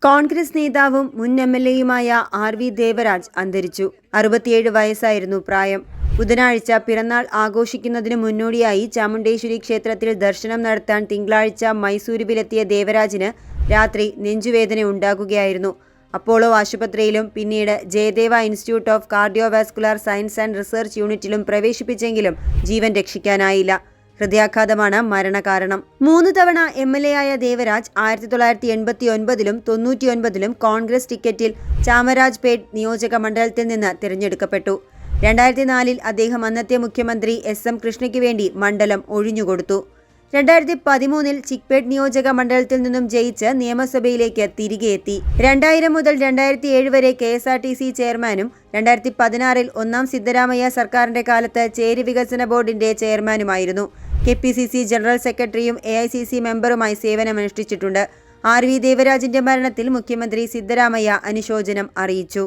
കോൺഗ്രസ് നേതാവും മുൻ എംഎൽഎയുമായ ആർ.വി. ദേവരാജ് അന്തരിച്ചു. 67 വയസ്സായിരുന്നു പ്രായം. ബുധനാഴ്ച പിറന്നാൾ ആഘോഷിക്കുന്നതിനു മുന്നോടിയായി ചാമുണ്ടേശ്വരി ക്ഷേത്രത്തിൽ ദർശനം നടത്താൻ തിങ്കളാഴ്ച മൈസൂരുവിലെത്തിയ ദേവരാജിന് രാത്രി നെഞ്ചുവേദന ഉണ്ടാകുകയായിരുന്നു. അപ്പോളോ ആശുപത്രിയിലും പിന്നീട് Jayadeva institute of cardiovascular science and research യൂണിറ്റിലും പ്രവേശിപ്പിച്ചെങ്കിലും ജീവൻ രക്ഷിക്കാനായില്ല. ഹൃദയാഘാതമാണ് മരണകാരണം. 3 തവണ എംഎൽഎ ആയ ദേവരാജ് 1989-ലും 99-ലും കോൺഗ്രസ് ടിക്കറ്റിൽ ചാമരാജ്പേട്ട് നിയോജക മണ്ഡലത്തിൽ നിന്ന് തിരഞ്ഞെടുക്കപ്പെട്ടു. 2004-ൽ അദ്ദേഹം അന്നത്തെ മുഖ്യമന്ത്രി എസ്.എം. കൃഷ്ണയ്ക്ക് വേണ്ടി മണ്ഡലം ഒഴിഞ്ഞുകൊടുത്തു. 2013-ൽ ചിക്പേട്ട് നിയോജക മണ്ഡലത്തിൽ നിന്നും ജയിച്ച് നിയമസഭയിലേക്ക് തിരികെ എത്തി. 2000 മുതൽ 2007 വരെ KSRTC ചെയർമാനും 2016-ൽ ഒന്നാം സിദ്ധരാമയ്യ സർക്കാരിന്റെ കാലത്ത് ചേരി വികസന ബോർഡിന്റെ ചെയർമാനുമായിരുന്നു. KPCC ജനറൽ സെക്രട്ടറിയും AICC മെമ്പറുമായി സേവനമനുഷ്ഠിച്ചിട്ടുണ്ട്. ആർ.വി. ദേവരാജിന്റെ മരണത്തിൽ മുഖ്യമന്ത്രി സിദ്ധരാമയ്യ അനുശോചനം അറിയിച്ചു.